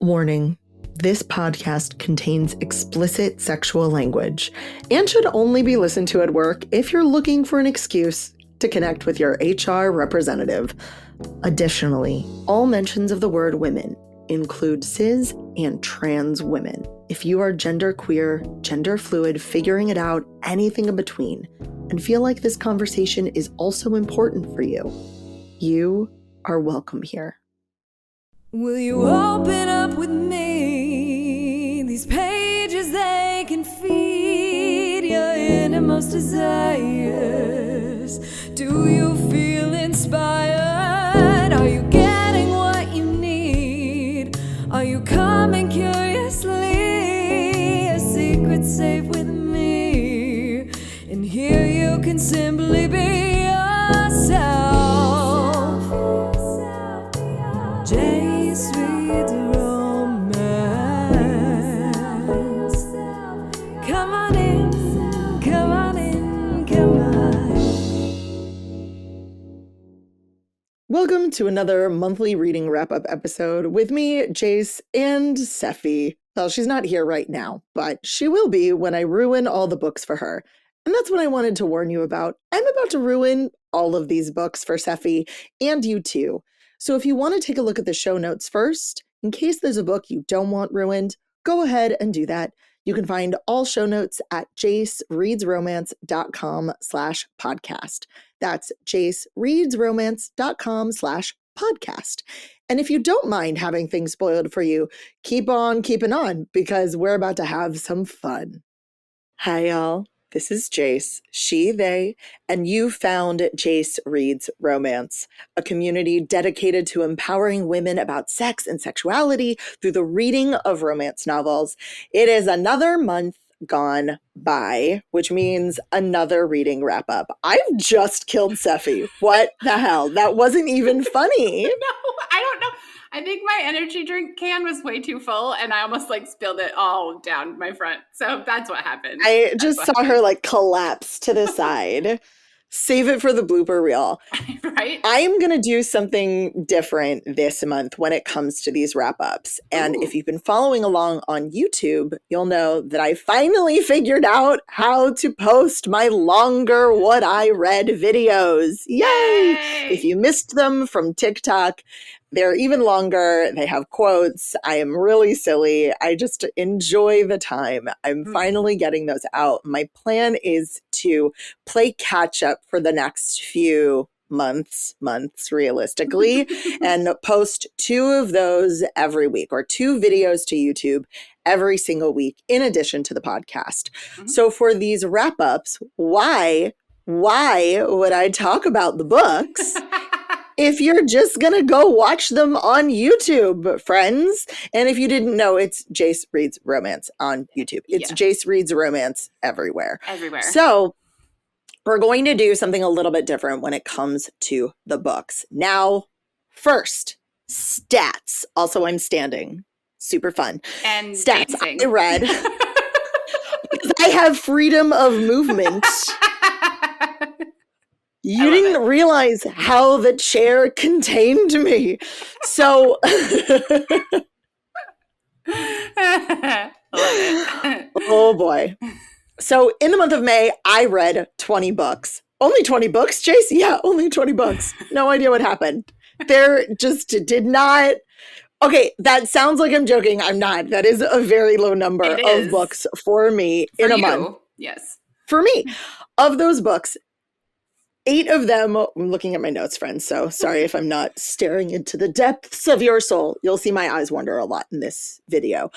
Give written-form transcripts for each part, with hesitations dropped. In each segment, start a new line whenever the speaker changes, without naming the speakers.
Warning. This podcast contains explicit sexual language and should only be listened to at work if you're looking for an excuse to connect with your HR representative. Additionally, all mentions of the word women include cis and trans women. If you are genderqueer, gender fluid, figuring it out, anything in between, and feel like this conversation is also important for you, you are welcome here.
Will you open up with me? These pages, they can feed your innermost desires. Do you feel inspired? Are you getting what you need? Are you coming curiously? A secret safe with me. And here you can simply be yourself. Jace reads romance. Come on in, come on in, come on.
Welcome to another monthly reading wrap-up episode with me, Jace, and Sephi. Well, she's not here right now, but she will be when I ruin all the books for her. And that's what I wanted to warn you about. I'm about to ruin all of these books for Sephi and you too. So if you want to take a look at the show notes first, in case there's a book you don't want ruined, go ahead and do that. You can find all show notes at jacereadsromance.com/podcast. That's jacereadsromance.com/podcast. And if you don't mind having things spoiled for you, keep on keeping on because we're about to have some fun. Hi, y'all. This is Jace, she, they, and you found Jace Reads Romance, a community dedicated to empowering women about sex and sexuality through the reading of romance novels. It is another month gone by, which means another reading wrap up. I've just killed Sephi. What the hell? That wasn't even funny.
No, I don't know. I think my energy drink can was way too full and I almost spilled it all down my front. So that's what happened.
I just saw her collapse to the side. Save it for the blooper reel.
Right?
I'm going to do something different this month when it comes to these wrap-ups. And if you've been following along on YouTube, you'll know that I finally figured out how to post my longer what I read videos. Yay! If you missed them from TikTok, they're even longer. They have quotes. I am really silly. I just enjoy the time. I'm finally getting those out. My plan is to play catch up for the next few months realistically, and post 2 of those every week or 2 videos to YouTube every single week in addition to the podcast. So for these wrap-ups, why would I talk about the books if you're just going to go watch them on YouTube, friends? And if you didn't know, it's Jace Reads Romance on YouTube. It's Jace Reads Romance everywhere. So we're going to do something a little bit different when it comes to the books. Now, first, stats. Also, I'm standing. Super fun.
And
stats
dancing.
I read. Because I have freedom of movement. You didn't realize how the chair contained me. So, oh boy. So in the month of May, I read 20 books. Only 20 books, Jace? Yeah, only 20 books. No idea what happened. There just did not... Okay, that sounds like I'm joking. I'm not. That is a very low number of books for me in a month.
Yes.
For me. Of those books, 8 of them, I'm looking at my notes, friends, so sorry if I'm not staring into the depths of your soul. You'll see my eyes wander a lot in this video.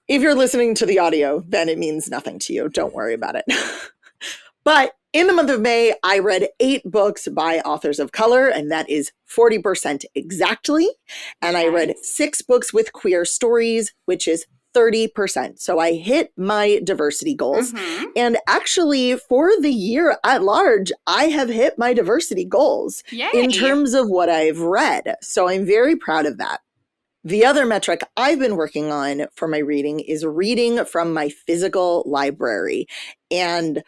If you're listening to the audio, then it means nothing to you. Don't worry about it. But in the month of May, I read 8 books by authors of color, and that is 40% exactly. And I read 6 books with queer stories, which is 30%. So I hit my diversity goals. And actually, for the year at large, I have hit my diversity goals in terms of what I've read. So I'm very proud of that. The other metric I've been working on for my reading is reading from my physical library. And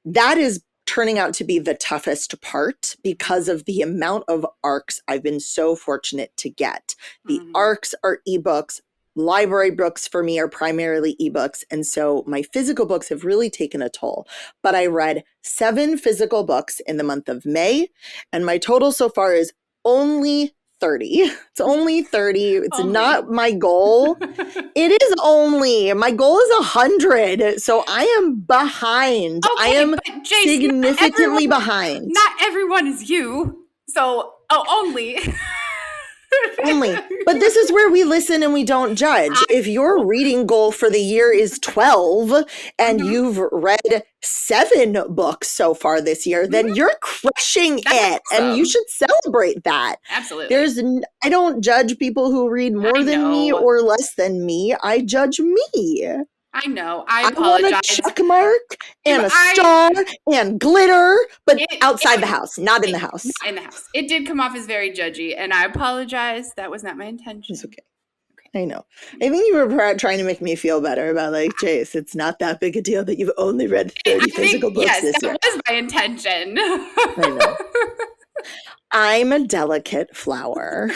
that is turning out to be the toughest part because of the amount of ARCs I've been so fortunate to get. The ARCs are ebooks. Library books for me are primarily ebooks. And so my physical books have really taken a toll. But I read 7 physical books in the month of May. And my total so far is only 30. It's only 30. It's not my goal. It is only. My goal is 100. So I am behind.
Okay,
I am
Jace,
significantly behind.
Not everyone is you. So, only.
Only. But this is where we listen and we don't judge. If your reading goal for the year is 12 and you've read 7 books so far this year, then you're crushing it.
Awesome.
And you should celebrate that.
Absolutely.
I don't judge people who read more than me or less than me. I judge me.
I know. I apologize.
I want a check mark and a star and glitter, but outside the house, not in the house.
Not in the house. It did come off as very judgy, and I apologize. That was not my intention.
It's okay. I know. I think you were trying to make me feel better about Jace, it's not that big a deal that you've only read 30 physical books this year.
Yes, that was my intention.
I know. I'm a delicate flower.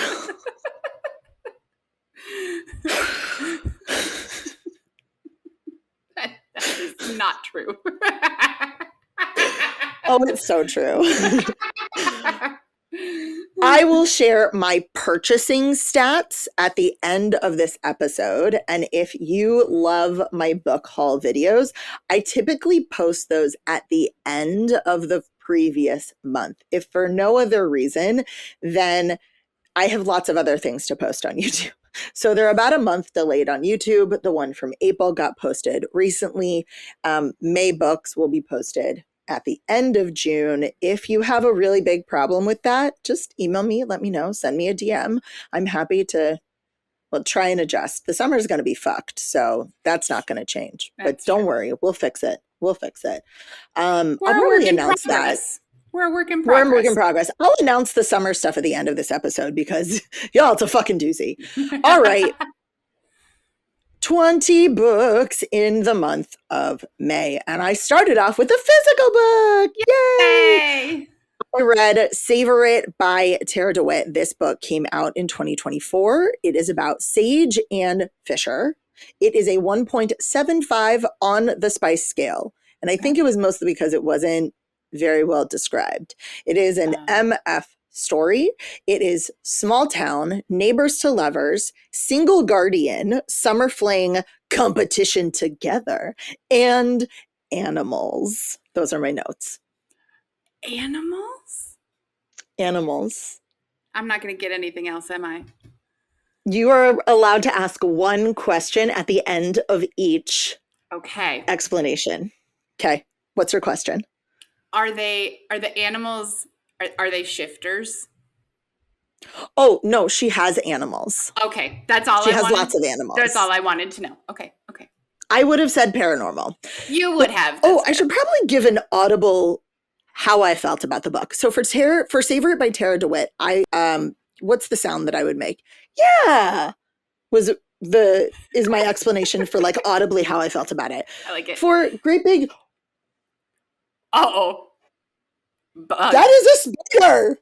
That is not true.
Oh, it's so true. I will share my purchasing stats at the end of this episode. And if you love my book haul videos, I typically post those at the end of the previous month. If for no other reason, then I have lots of other things to post on YouTube. So they're about a month delayed on YouTube. The one from April got posted recently. May books will be posted at the end of June. If you have a really big problem with that, just email me, let me know, send me a DM. I'm happy to try and adjust. The summer is going to be fucked, so that's not going to change. But don't worry, we'll fix it. We'll fix it. I'll probably announce that.
We're a work in progress.
We're a work in progress. I'll announce the summer stuff at the end of this episode because, y'all, it's a fucking doozy. All right. 20 books in the month of May. And I started off with a physical book. Yay! I read Savor It by Tara DeWitt. This book came out in 2024. It is about Sage and Fisher. It is a 1.75 on the spice scale. And I think it was mostly because it wasn't very well described. It is an MF story. It is small town, neighbors to lovers, single guardian, summer fling, competition together, and animals. Those are my notes.
Animals?
Animals.
I'm not going to get anything else, am I?
You are allowed to ask one question at the end of each explanation. Okay. What's your question?
Are the animals, are they shifters?
Oh, no, she has animals.
Okay, that's all
She has lots of animals.
That's all I wanted to know. Okay.
I would have said paranormal.
You would have.
I should probably give an audible how I felt about the book. So for Savor It by Tara DeWitt, what's the sound that I would make? Yeah. Is my explanation for audibly how I felt about it.
I like it.
For Great Big
Bug.
That is a spider.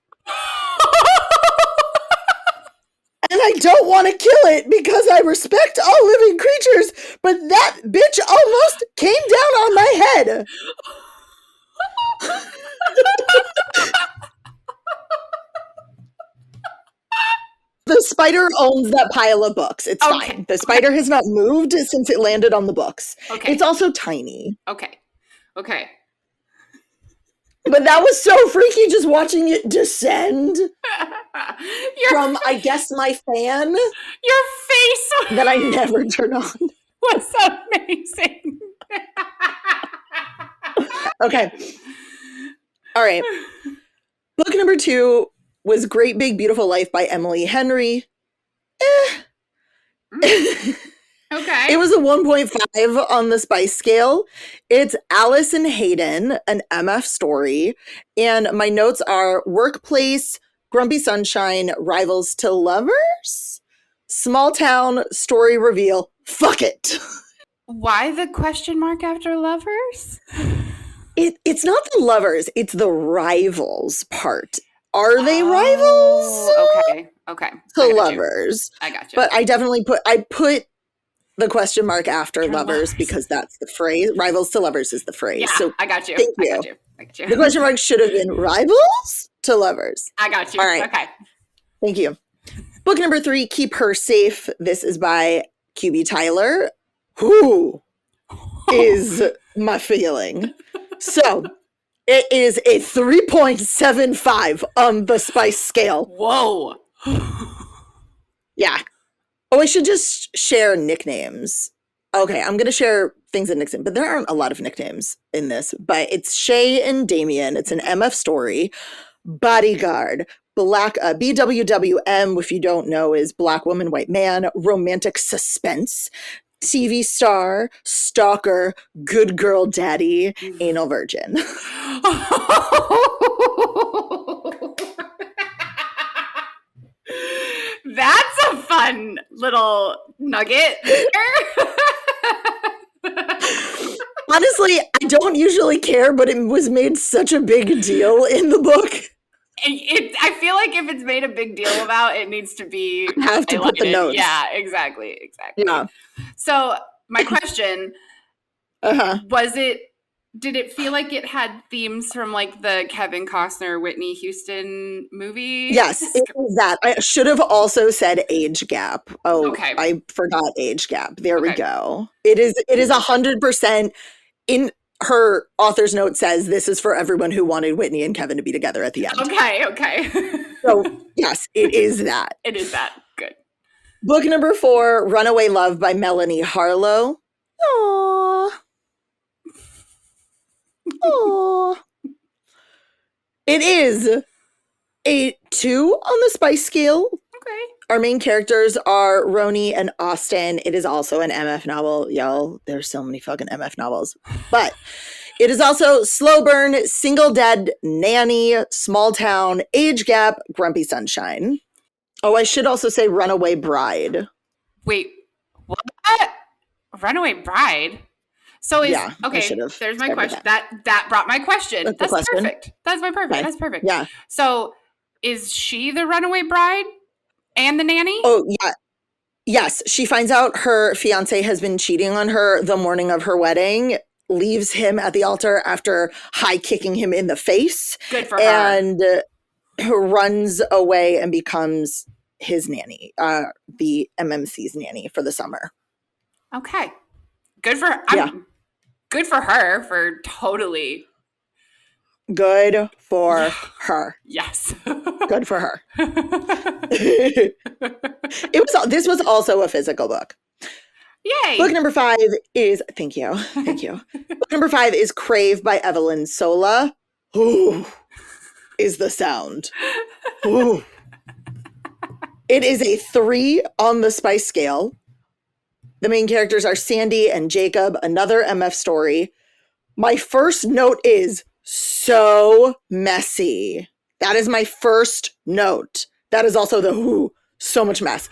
And I don't want to kill it because I respect all living creatures, but that bitch almost came down on my head. The spider owns that pile of books. It's fine. The spider has not moved since it landed on the books.
Okay.
It's also tiny.
Okay.
But that was so freaky just watching it descend from, I guess, my fan.
Your face
that I never turn on.
Was amazing.
Okay. All right. Book number 2 was Great Big Beautiful Life by Emily Henry.
Okay.
It was a 1.5 on the spice scale. It's Alice and Hayden, an MF story. And my notes are workplace, grumpy sunshine, rivals to lovers, small town, story reveal. Fuck it.
Why the question mark after lovers?
It's not the lovers, it's the rivals part. Are they rivals?
Okay.
To
I got you.
lovers.
I got you.
But I put the question mark after lovers
lovers.
because that's the phrase. Rivals to lovers is the phrase.
Yeah,
So
I got you.
thank
I
you.
got you. I got you.
The question mark should have been rivals to lovers.
I got you.
All right.
Okay.
Thank you. Book number 3, Keep Her Safe. This is by QB Tyler, who is my feeling. So it is a 3.75 on the spice scale.
Whoa.
Yeah. Oh, I should just share nicknames. Okay, I'm going to share things in nicknames, but there aren't a lot of nicknames in this. But it's Shay and Damien. It's an MF story. Bodyguard. BWWM, if you don't know, is Black Woman, White Man. Romantic Suspense. TV Star. Stalker. Good Girl Daddy. Anal Virgin.
That's a fun little nugget.
Honestly, I don't usually care, but it was made such a big deal in the book.
I feel like if it's made a big deal about, it needs to be.
I have to put the notes.
Yeah, exactly.
Yeah.
So my question was it. Did it feel like it had themes from like the Kevin Costner, Whitney Houston movie?
Yes, it is that. I should have also said age gap. Oh,
Okay.
I forgot age gap. There we go. It is 100% in her author's note says this is for everyone who wanted Whitney and Kevin to be together at the end.
Okay.
So, yes, it is that.
It is that. Good.
Book number 4, Runaway Love by Melanie Harlow. Aww. Aww. It is a 2 on the spice scale.
Okay.
Our main characters are Roni and Austin. It is also an MF novel. Y'all, there's so many fucking MF novels. But it is also Slow Burn, Single Dead, Nanny, Small Town, Age Gap, Grumpy Sunshine. Oh, I should also say Runaway Bride.
Wait, what? Runaway Bride? So is okay. There's my question. That brought my question. That's perfect. That's my perfect. Okay. That's perfect.
Yeah.
So is she the runaway bride and the nanny?
Oh yeah. Yes. She finds out her fiance has been cheating on her the morning of her wedding, leaves him at the altar after high kicking him in the face.
Good for her.
And runs away and becomes his nanny, the MMC's nanny for the summer.
Okay. Good for her. Good for her for totally.
Good for her.
Yes.
Good for her. This was also a physical book.
Yay.
Book number 5 is, thank you. Book number 5 is Crave by Evelyn Sola. Ooh, is the sound. Ooh. It is a 3 on the spice scale. The main characters are Sandy and Jacob, another MF story. My first note is so messy. That is my first note. That is also the who, so much mess.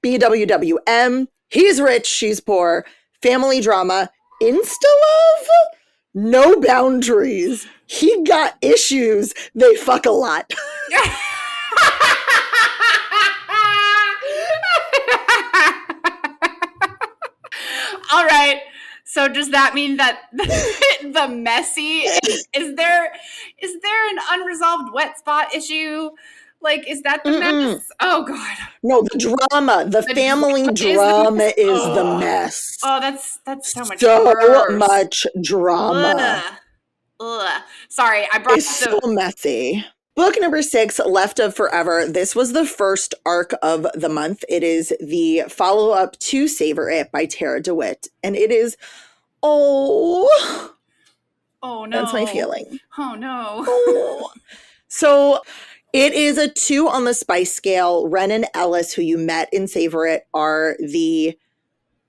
BWWM, he's rich, she's poor. Family drama, insta-love, no boundaries. He got issues, they fuck a lot.
All right. So does that mean that the messy is there an unresolved wet spot issue? Like, is that the mess? Oh God.
No, the drama, the family drama is the mess.
Oh, that's so much.
Much drama.
Ugh. Sorry, I brought
it's so messy. Book number 6, Left of Forever. This was the first arc of the month. It is the follow-up to Savor It by Tara DeWitt. And it is, oh no. That's my feeling.
Oh no.
Oh. So it is a 2 on the spice scale. Ren and Ellis, who you met in Savor It, are the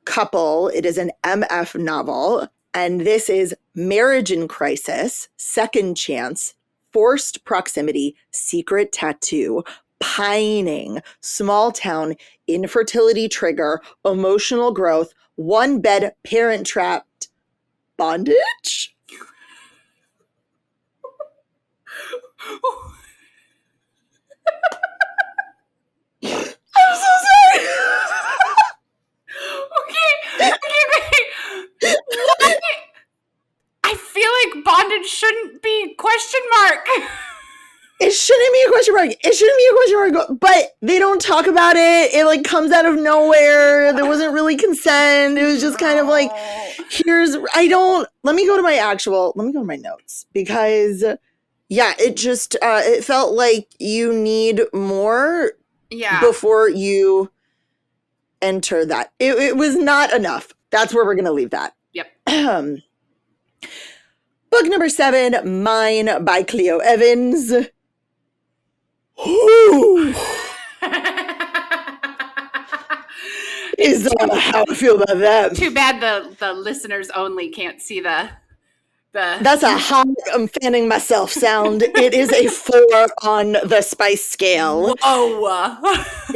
couple. It is an MF novel. And this is Marriage in Crisis, Second Chance, Forced Proximity, Secret Tattoo, Pining, Small Town, Infertility Trigger, Emotional Growth, One Bed, Parent Trapped, Bondage? I'm so sorry.
Okay. Why? I feel like bondage shouldn't be question mark.
It shouldn't be a question mark. It shouldn't be a question mark, but they don't talk about it. It like comes out of nowhere. There wasn't really consent. It was just kind of like, let me go to my notes because yeah, it just, it felt like you need more before you enter that. It was not enough. That's where we're going to leave that.
Yep.
Book number 7, Mine by Cleo Evans. Is how I feel about that.
Too bad the listeners only can't see the.
That's a hot, I'm fanning myself sound. It is a 4 on the spice scale.
Whoa.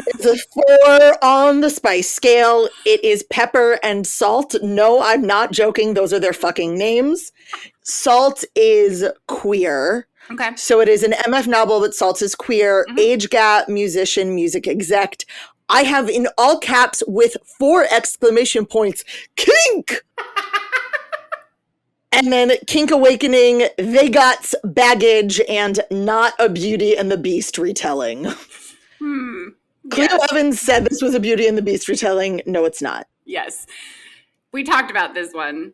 It's a 4 on the spice scale. It is pepper and salt. No, I'm not joking. Those are their fucking names. Salt is queer.
Okay.
So it is an MF novel, but Salt is queer. Mm-hmm. Age gap, musician, music exec. I have in all caps with 4 exclamation points, kink! And then Kink Awakening, They Got Baggage, and Not a Beauty and the Beast retelling. Cleo Evans said this was a Beauty and the Beast retelling. No, it's not.
Yes. We talked about this one.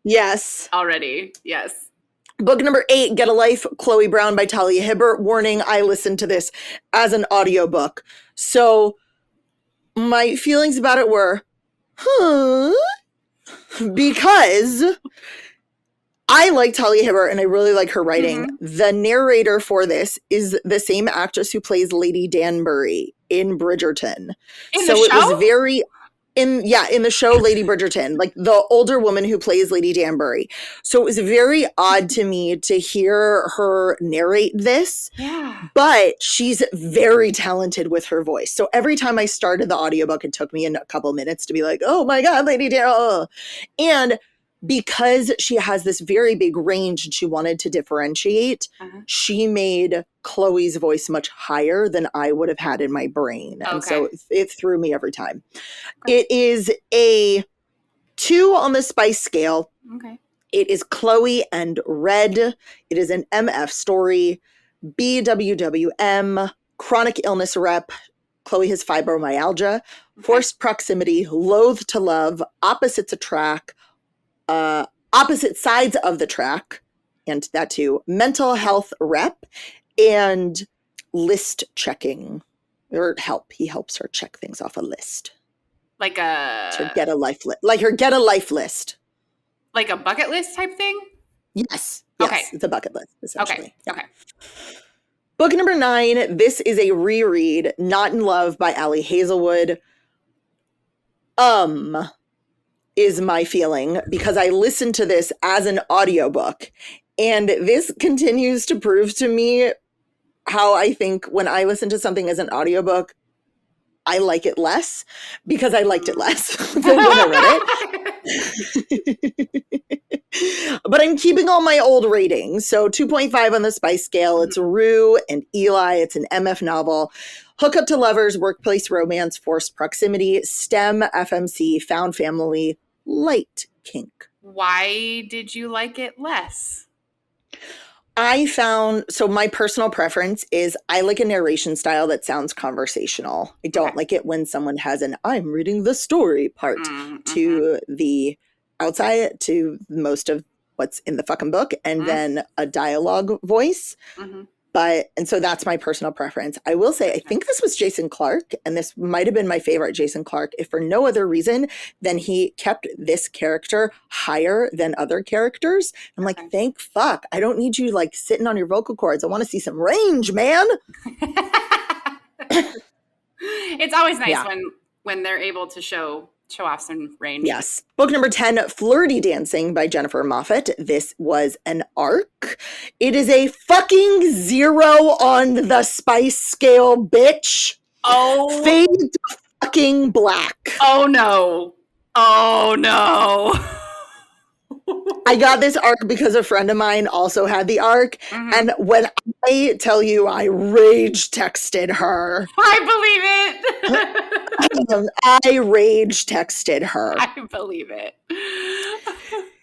Yes.
Already. Yes.
Book number 8, Get a Life, Chloe Brown by Talia Hibbert. Warning, I listened to this as an audiobook. So my feelings about it were, because I like Talia Hibbert and I really like her writing. Mm-hmm. The narrator for this is the same actress who plays Lady Danbury in Bridgerton.
In the show?
It was very... in the show Lady Bridgerton, like the older woman who plays Lady Danbury. So it was very odd to me to hear her narrate this.
Yeah.
But she's very talented with her voice. So every time I started the audiobook, it took me a couple minutes to be like, oh my God, Lady Danbury. And because she has this very big range and she wanted to differentiate, she made Chloe's voice much higher than I would have had in my brain. Okay. And so it threw me every time. Okay. It is a 2 on the spice scale.
Okay.
It is Chloe and Red. It is an MF story. BWWM, chronic illness rep. Chloe has fibromyalgia, forced proximity, loath to love, opposites attract, opposite sides of the track, and that too, mental health rep, and list checking, or help. He helps her check things off a list.
Like a...
to get a life list. Like her get a life list.
Like a bucket list type thing?
Yes.
Okay.
It's a bucket list, essentially.
Okay.
Book number 9, this is a reread, Not in Love by Allie Hazelwood. Is my feeling, because I listened to this as an audiobook, and this continues to prove to me how I think when I listen to something as an audiobook, I like it less because I liked it less than when I read it. But I'm keeping all my old ratings. So 2.5 on the spice scale. It's Rue and Eli. It's an MF novel. Hook up to lovers, workplace romance, forced proximity, STEM, FMC, found family, light kink.
Why did you like it less?
So my personal preference is I like a narration style that sounds conversational. I don't like it when someone has an I'm reading the story part to the outside, to most of what's in the fucking book, and then a dialogue voice. And so that's my personal preference. I will say, I think this was Jason Clark, and this might have been my favorite Jason Clark, if for no other reason than he kept this character higher than other characters. I'm like, thank fuck. I don't need you like sitting on your vocal cords. I want to see some range, man.
It's always nice when they're able to show off some range.
Yes. Book number 10, Flirty Dancing by Jennifer Moffat. This was an arc. It is a fucking 0 on the spice scale, bitch.
Oh.
Fade to fucking black.
Oh no. Oh no.
I got this arc because a friend of mine also had the arc.
Mhm.
And when I tell you I rage texted her,
I believe it.
I rage texted her.
I believe it.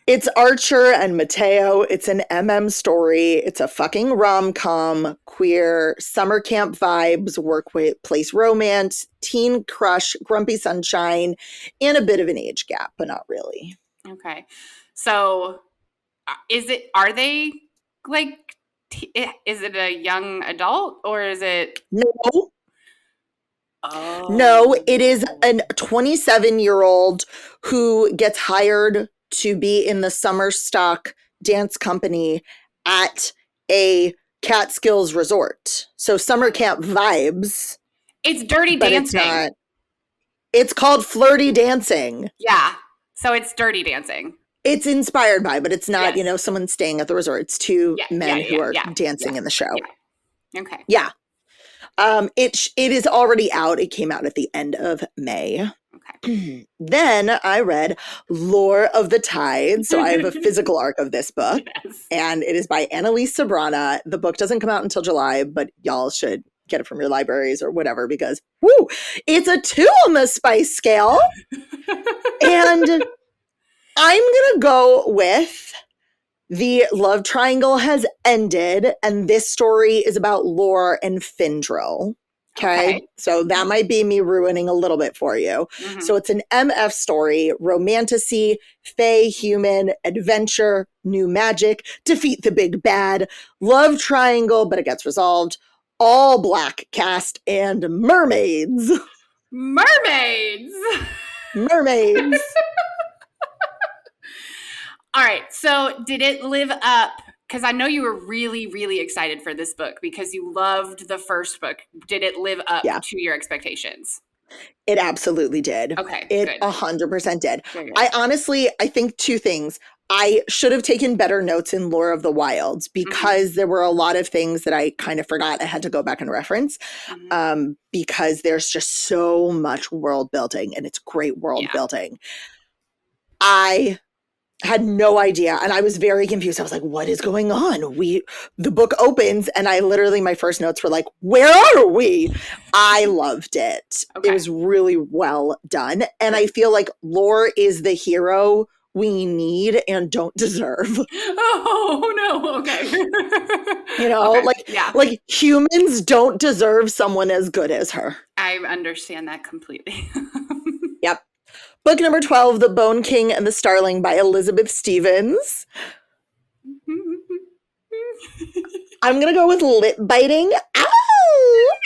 It's Archer and Mateo. It's an story. It's a fucking rom-com, queer, summer camp vibes, workplace romance, teen crush, grumpy sunshine, and a bit of an age gap, but not really.
Okay. So are they like, is it a young adult or is it?
No,
Oh.
no, it is a 27-year-old who gets hired to be in the summer stock dance company at a Catskills resort. So summer camp vibes.
It's Dirty
But
Dancing.
it's not. It's called Flirty Dancing.
Yeah. So it's Dirty Dancing.
It's inspired by, but it's not,
Yes.
someone staying at the resort. It's two men who are dancing in the show.
Okay.
Yeah. It is already out. It came out at the end of May.
Okay.
Then I read Lore of the Tide. So I have a physical arc of this book,
Yes.
and it is by Annalise Sabrana. The book doesn't come out until July, but y'all should get it from your libraries or whatever because, woo, it's a 2 on the spice scale. And I'm going to go with the love triangle has ended, and this story is about Lore and Findril. Okay? So that might be me ruining a little bit for you.
Mhm.
So it's an MF story, romantasy, fae, human, adventure, new magic, defeat the big bad, love triangle, but it gets resolved, all black cast, and mermaids.
Mermaids.
Mermaids.
All right. So did it live up? Because I know you were really, really excited for this book because you loved the first book. Did it live up to your expectations?
It absolutely did.
Okay.
It
good.
100% did.
Good.
I think 2 things. I should have taken better notes in Lore of the Wilds because there were a lot of things that I kind of forgot. I had to go back and reference because there's just so much world building, and it's great world building. I had no idea, and I was very confused. I was like, what is going on? The book opens, and I literally, my first notes were like, where are we? I loved it.
Okay.
It was really well done, and I feel like Lore is the hero we need and don't deserve.
Oh no. Okay.
Like humans don't deserve someone as good as her.
I understand that completely.
Yep. Book number 12, The Bone King and the Starling by Elizabeth Stevens. I'm going to go with lip biting. Ow!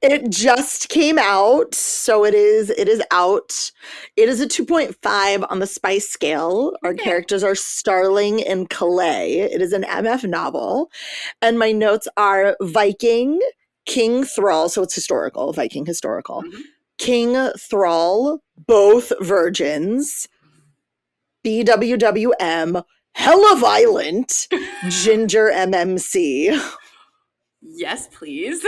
It just came out, so it is out. It is a 2.5 on the spice scale. Our characters are Starling and Calais. It is an MF novel. And my notes are Viking, King Thrall, so it's historical, Viking historical. King Thrall, both virgins, BWWM, hella violent, Ginger MMC.
Yes, please.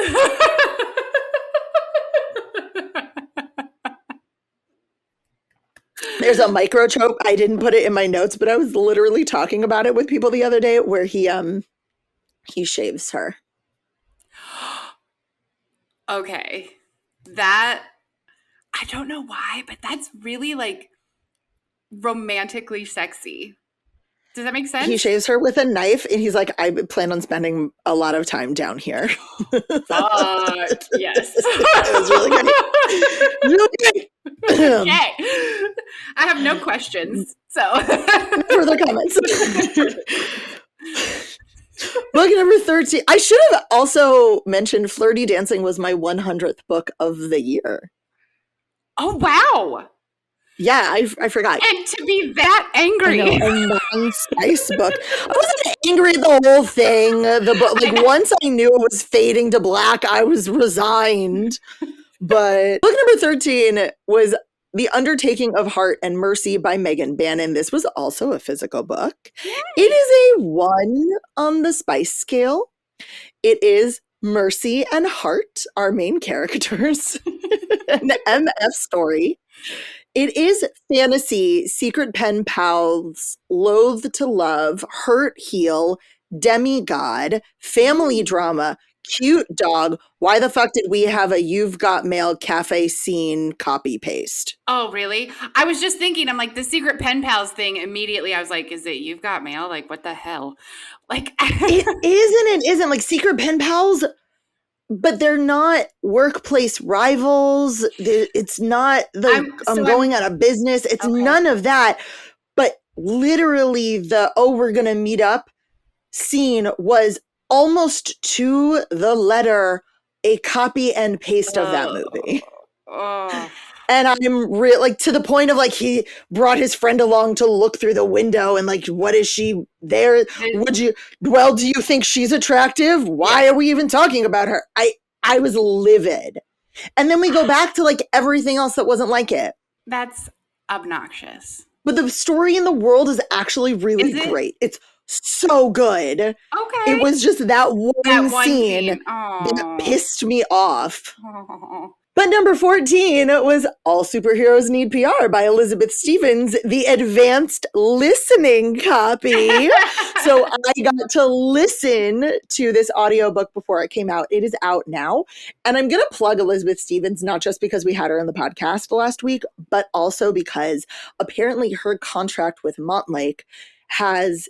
There's a micro trope. I didn't put it in my notes, but I was literally talking about it with people the other day where he shaves her.
Okay. That, I don't know why, but that's really like romantically sexy. Does that make sense?
He shaves her with a knife, and he's like, I plan on spending a lot of time down here.
Fuck, yes.
It was really good. Really good.
Okay. I have no questions, so.
Further comments. Book number 13. I should have also mentioned Flirty Dancing was my 100th book of the year.
Oh, wow.
Yeah, I forgot.
And to be that angry.
I know, a non-spice book. I wasn't angry at the whole thing. The book, like, once I knew it was fading to black, I was resigned. But book number 13 was The Undertaking of Heart and Mercy by Megan Bannon. This was also a physical book. Yay. It is a 1 on the spice scale. It is Mercy and Heart, our main characters. An MF story. It is fantasy, secret pen pals, loathe to love, hurt heal, demigod, family drama, cute dog. Why the fuck did we have a You've Got Mail cafe scene copy paste?
Oh, really? I was just thinking, I'm like, the secret pen pals thing, immediately I was like, is it You've Got Mail? Like, what the hell? Like,
It isn't, it isn't like secret pen pals, but they're not workplace rivals. It's not I'm going out of business. It's
Okay.
none of that. But literally the, oh, we're going to meet up scene was almost to the letter a copy and paste of that movie.
oh,
And I'm like, to the point of like, he brought his friend along to look through the window and like, what is she there? Do you think she's attractive? Why are we even talking about her? I was livid. And then we go back to like everything else that wasn't like it.
that's obnoxious.
But the story in the world is actually really
Is it?
great. It's so good.
Okay.
It was just that one scene
Aw.
that pissed me off.
Oh.
But number 14 was All Superheroes Need PR by Elizabeth Stevens, the advanced listening copy. So I got to listen to this audiobook before it came out. It is out now. And I'm going to plug Elizabeth Stevens, not just because we had her in the podcast last week, but also because apparently her contract with Montlake has,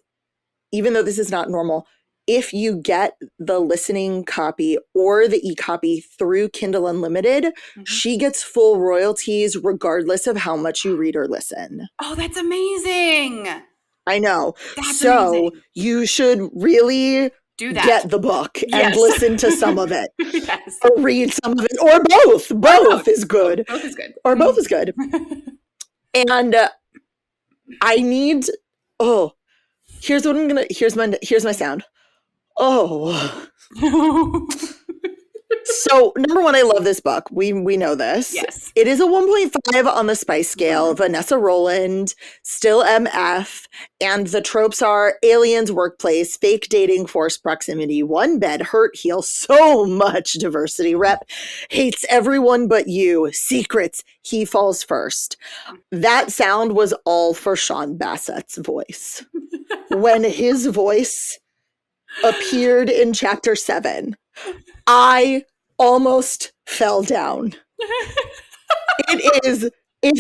even though this is not normal, if you get the listening copy or the e-copy through Kindle Unlimited, she gets full royalties regardless of how much you read or listen.
Oh, that's amazing.
I know.
That's
So
amazing.
you should really
Do that.
get the book and
Yes.
listen to some of it.
Yes.
Or read some of it. Or both. Both is good.
Both is good.
Or both is good. And I need, here's what I'm going to, here's my sound. Oh. So, number one, I love this book. We know this.
Yes.
It is a 1.5 on the spice scale. Vanessa Rowland, still MF, and the tropes are aliens, workplace, fake dating, forced proximity, one bed, hurt, heal, so much diversity, rep, hates everyone but you, secrets, he falls first. That sound was all for Sean Bassett's voice. When his voice appeared in chapter 7, I almost fell down. It is, if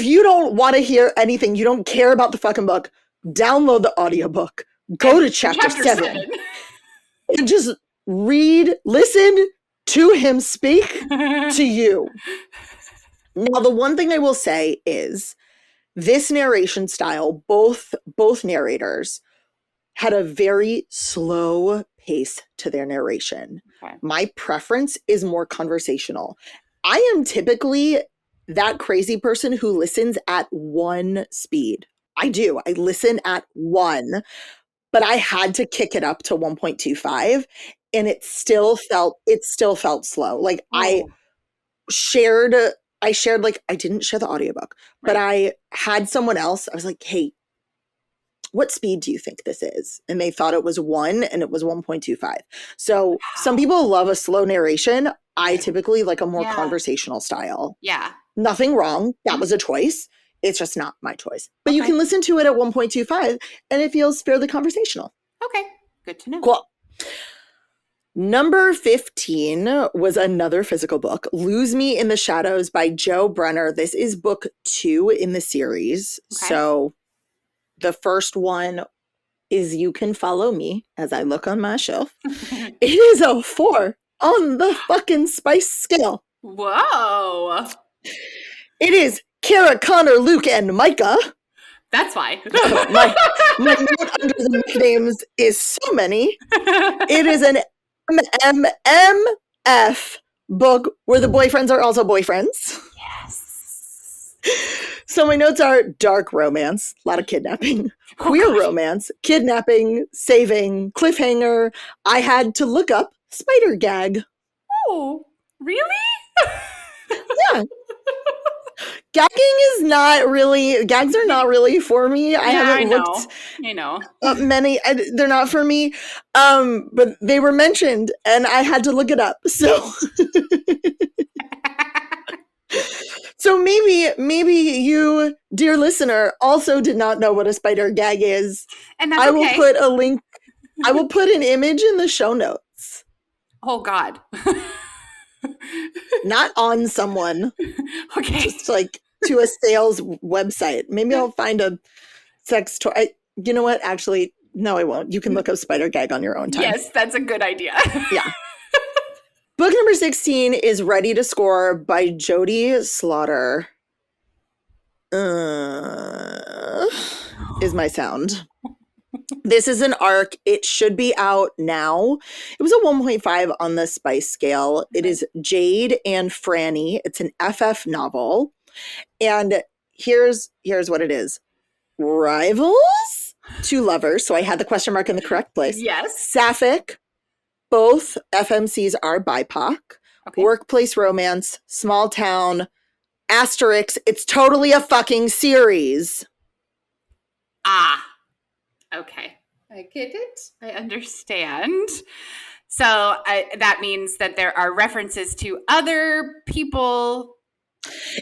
you don't want to hear anything, you don't care about the fucking book, download the audiobook, go to chapter 7 and just listen to him speak to you. Now, the one thing I will say is this narration style, both narrators had a very slow pace to their narration.
Okay.
My preference is more conversational. I am typically that crazy person who listens at 1 speed. I do. I listen at 1, but I had to kick it up to 1.25 and it still felt slow. Like I shared, like, I didn't share the audiobook, but I had someone else. I was like, hey, what speed do you think this is? And they thought it was 1 and it was 1.25. So some people love a slow narration. I typically like a more conversational style.
Yeah.
Nothing wrong. That was a choice. It's just not my choice. But you can listen to it at 1.25 and it feels fairly conversational.
Okay. Good to know.
Cool. Number 15 was another physical book, Lose Me in the Shadows by Jo Brenner. This is book 2 in the series.
Okay.
So the first one is You Can Follow Me as I look on my shelf. It is a 4 on the fucking spice scale.
Whoa.
It is Kara, Connor, Luke, and Micah.
That's why.
my note under the nicknames is so many. It is an MMF book where the boyfriends are also boyfriends.
Yes.
So my notes are dark romance, a lot of kidnapping, queer romance, kidnapping, saving, cliffhanger. I had to look up spider gag.
Oh, really?
Yeah. Gags are not really for me. I haven't looked up many. They're not for me. But they were mentioned and I had to look it up. So So maybe you, dear listener, also did not know what a spider gag is.
And that's
I will
okay.
put a link. I will put an image in the show notes.
Oh God.
Not on someone,
Okay.
just like to a sales website. Maybe I'll find a sex toy. You know what? Actually, no, I won't. You can look up spider gag on your own time.
Yes, that's a good idea.
Yeah. Book number 16 is Ready to Score by Jody Slaughter. Is my sound. This is an arc. It should be out now. It was a 1.5 on the Spice scale. It is Jade and Franny. It's an FF novel. And here's what it is. Rivals to lovers. So I had the question mark in the correct place.
Yes.
Sapphic. Both FMCs are BIPOC.
Okay.
Workplace romance. Small town. Asterix. It's totally a fucking series.
Ah. Okay. I get it. I understand. So that means that there are references to other people.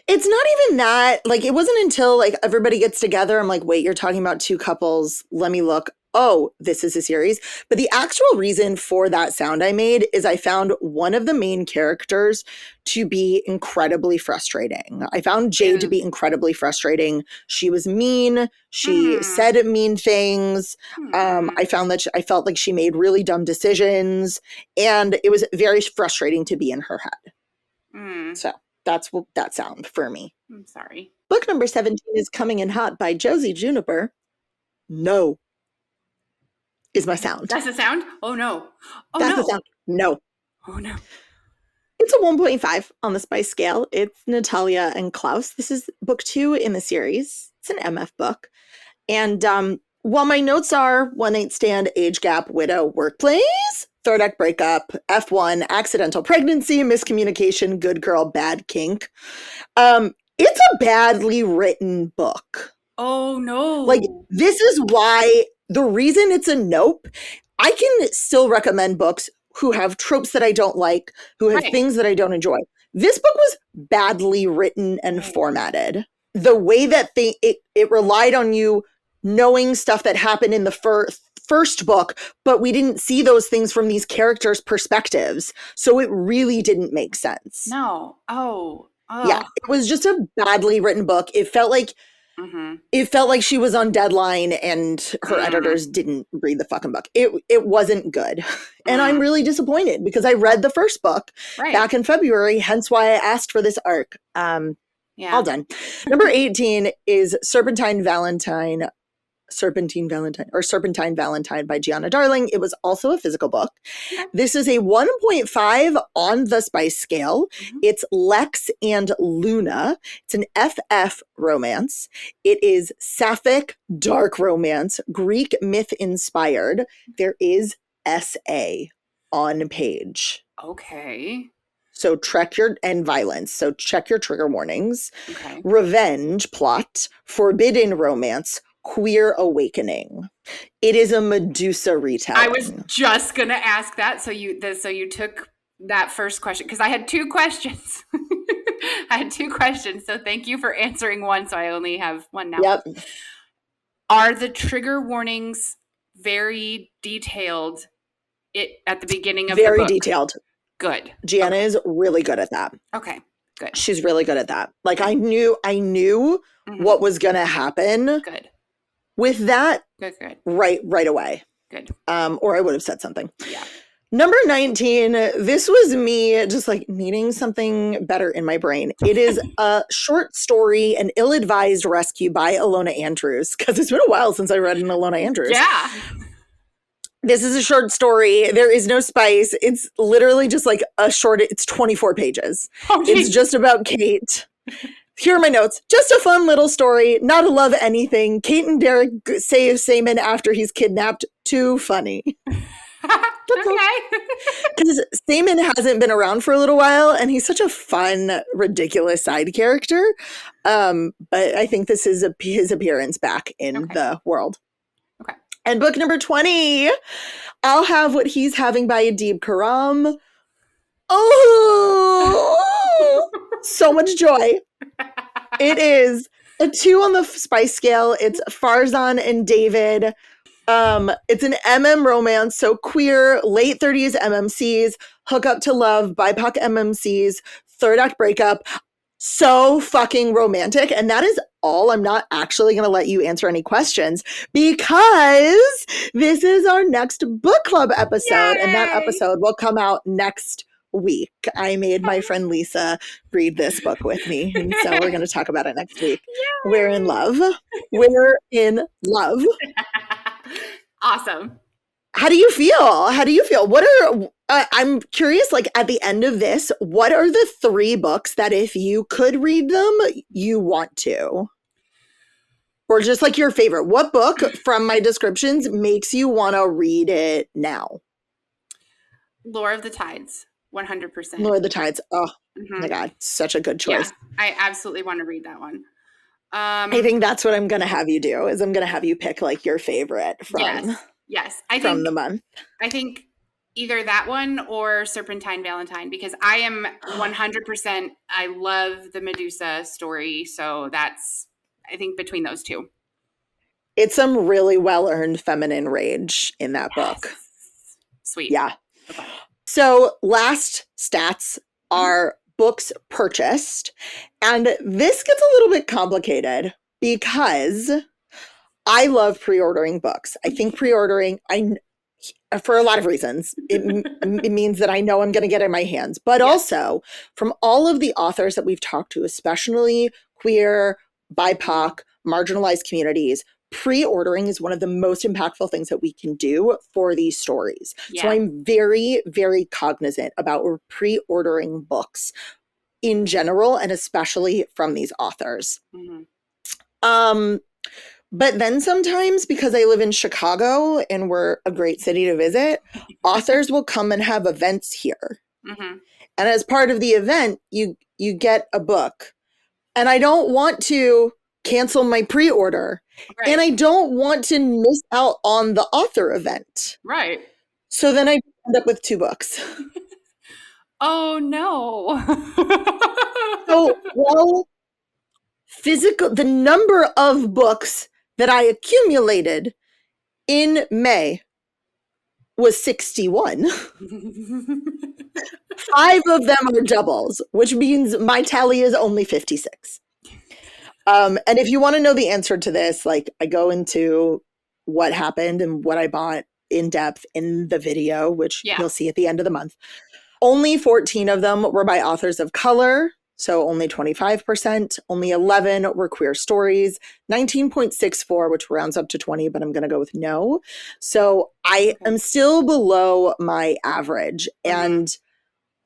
It's not even that. Like, it wasn't until like everybody gets together. I'm like, wait, you're talking about two couples. Let me look. Oh, this is a series. But the actual reason for that sound I made is I found one of the main characters to be incredibly frustrating. I found Jade to be incredibly frustrating. She was mean. She said mean things. I found that I felt like she made really dumb decisions. And it was very frustrating to be in her head. So that's what that sound for me.
I'm sorry.
Book number 17 is Coming in Hot by Josie Juniper. No. Is my sound.
That's the sound? Oh no. Oh
That's
no.
the sound. No.
Oh no.
It's a 1.5 on the Spice scale. It's Natalia and Klaus. This is book 2 in the series. It's an MF book. And while my notes are one night stand, age gap, widow, workplace, third act breakup, F1, accidental pregnancy, miscommunication, good girl, bad kink. It's a badly written book.
Oh no.
Like, this is why the reason it's a nope, I can still recommend books who have tropes that I don't like, who have things that I don't enjoy. This book was badly written and formatted. The way that it relied on you knowing stuff that happened in the first book, but we didn't see those things from these characters' perspectives. So it really didn't make sense.
No. Oh.
Yeah, it was just a badly written book. It felt like she was on deadline and her editors didn't read the fucking book. It wasn't good. And I'm really disappointed because I read the first book back in February, hence why I asked for this arc. All done. Number 18 is Serpentine Valentine by Gianna Darling. It was also a physical book. This is a 1.5 on the Spice scale. It's Lex and Luna. It's an FF romance. It is sapphic dark romance, Greek myth inspired. There is SA on page.
Okay.
So check your trigger warnings.
Okay.
Revenge plot, forbidden romance, queer awakening. It is a Medusa retelling.
I was just gonna ask that. So you took that first question because I had two questions. So thank you for answering one. So I only have one now.
Yep.
Are the trigger warnings very detailed? At the beginning of the book?
Very detailed.
Good.
Gianna is really good at that.
Okay. Good.
She's really good at that. Like I knew what was gonna happen.
Good.
With that,
Good.
Right away.
Good.
Or I would have said something.
Yeah.
Number 19, this was me just like needing something better in my brain. It is a short story, An Ill-Advised Rescue by Ilona Andrews, because it's been a while since I read an Ilona Andrews.
Yeah.
This is a short story. There is no spice. It's literally just like it's 24 pages.
Oh,
it's just about Kate. Here are my notes. Just a fun little story. Not a love anything. Kate and Derek save Simon after he's kidnapped. Too funny.
Okay.
Because Simon hasn't been around for a little while, and he's such a fun, ridiculous side character. But I think this is his appearance back in the world.
Okay.
And book number 20, I'll Have What He's Having by Adib Karam. Oh, so much joy. It is a 2 on the spice scale. It's Farzan and David. It's an romance, so queer, late 30s MMCs, hook up to love, BIPOC MMCs, third act breakup. So fucking romantic. And that is all. I'm not actually going to let you answer any questions because this is our next book club episode. Yay! And that episode will come out next week. I made my friend Lisa read this book with me. And so we're going to talk about it next week. Yay! We're in love. We're in love.
Awesome.
How do you feel? What are, I'm curious, like at the end of this, what are the 3 books that if you could read them, you want to? Or just like your favorite? What book from my descriptions makes you want to read it now?
Lore of the Tides, 100%.
Lore of the Tides. Oh my God, such a good choice.
Yeah, I absolutely want to read that one.
I think that's what I'm going to have you do, is I'm going to have you pick like your favorite from...
Yes.
From the month.
I think either that one or Serpentine Valentine, because I am 100%, I love the Medusa story. So that's, I think, between those 2.
It's some really well-earned feminine rage in that book.
Sweet.
Yeah. Okay. So last stats are books purchased. And this gets a little bit complicated because... I love pre-ordering books. I think pre-ordering, for a lot of reasons, it means that I know I'm going to get it in my hands. But also, from all of the authors that we've talked to, especially queer, BIPOC, marginalized communities, pre-ordering is one of the most impactful things that we can do for these stories. Yeah. So I'm very, very cognizant about pre-ordering books in general, and especially from these authors. Mm-hmm. But then sometimes, because I live in Chicago and we're a great city to visit, authors will come and have events here. Mm-hmm. And as part of the event, you get a book. And I don't want to cancel my pre-order. Right. And I don't want to miss out on the author event.
Right.
So then I end up with 2 books.
Oh, no.
So, well, the number of books that I accumulated in May was 61. 5 of them are doubles, which means my tally is only 56. And if you want to know the answer to this, like I go into what happened and what I bought in depth in the video, which you'll see at the end of the month. Only 14 of them were by authors of color. So only 25%, only 11 were queer stories, 19.64, which rounds up to 20, but I'm going to go with no. So I am still below my average. And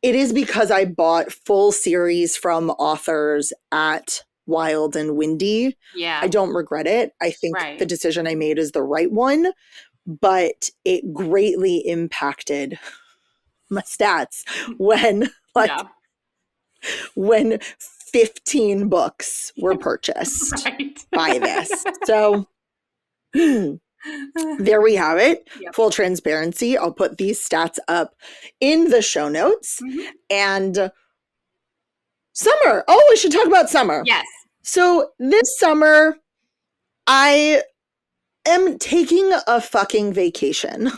it is because I bought full series from authors at Wild and Windy. Yeah. I don't regret it. I think the decision I made is the right one, but it greatly impacted my stats when when 15 books were purchased by this. So there we have it. Yep. Full transparency. I'll put these stats up in the show notes. Mm-hmm. And summer. Oh, we should talk about summer.
Yes.
So this summer, I am taking a fucking vacation.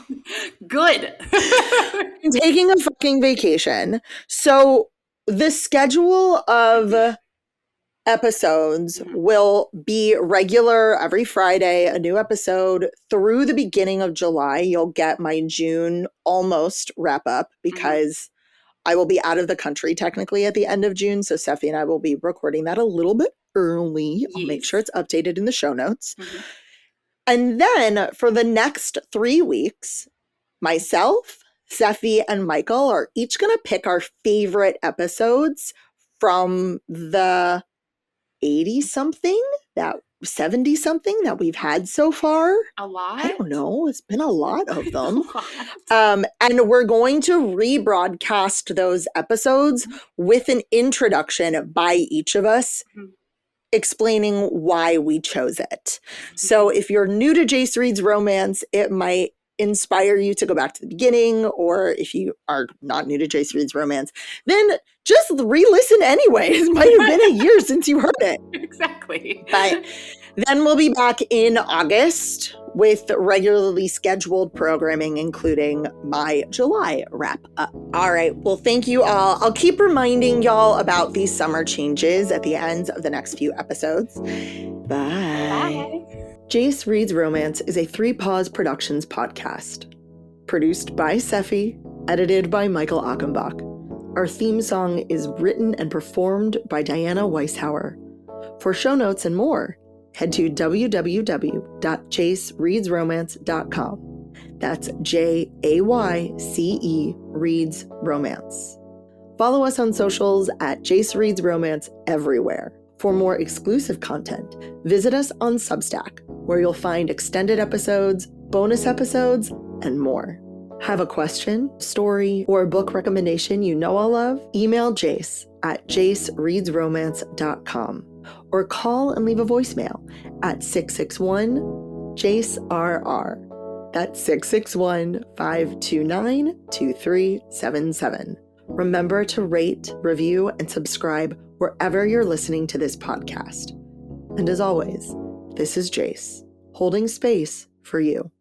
Good.
I'm taking a fucking vacation. So the schedule of episodes will be regular every Friday, a new episode through the beginning of July. You'll get my June almost wrap up because I will be out of the country technically at the end of June. So Steffi and I will be recording that a little bit early. I'll make sure it's updated in the show notes. Mm-hmm. And then for the next 3 weeks, myself, Steffi, and Michael are each going to pick our favorite episodes from the 80-something, that 70-something that we've had so far.
A lot?
I don't know. It's been a lot of them. And we're going to rebroadcast those episodes with an introduction by each of us explaining why we chose it. So if you're new to Jace Reads Romance, it might inspire you to go back to the beginning, or if you are not new to Jace Reads Romance, then just re-listen anyway. It might have been a year since you heard it.
Exactly.
But then we'll be back in August with regularly scheduled programming, including my July wrap up. All right. Well, thank you all. I'll keep reminding y'all about these summer changes at the end of the next few episodes. Bye. Jace Reads Romance is a 3 Paws Productions podcast. Produced by Seffi, edited by Michael Achenbach. Our theme song is written and performed by Diana Weishauer. For show notes and more, head to www.jacereadsromance.com. That's JAYCE Reads Romance. Follow us on socials at Jace Reads Romance everywhere. For more exclusive content, visit us on Substack, where you'll find extended episodes, bonus episodes, and more. Have a question, story, or a book recommendation you know I'll love? Email Jace at jacereadsromance.com or call and leave a voicemail at 661-JACE-RR. That's 661-529-2377. Remember to rate, review, and subscribe wherever you're listening to this podcast. And as always, this is Jace, holding space for you.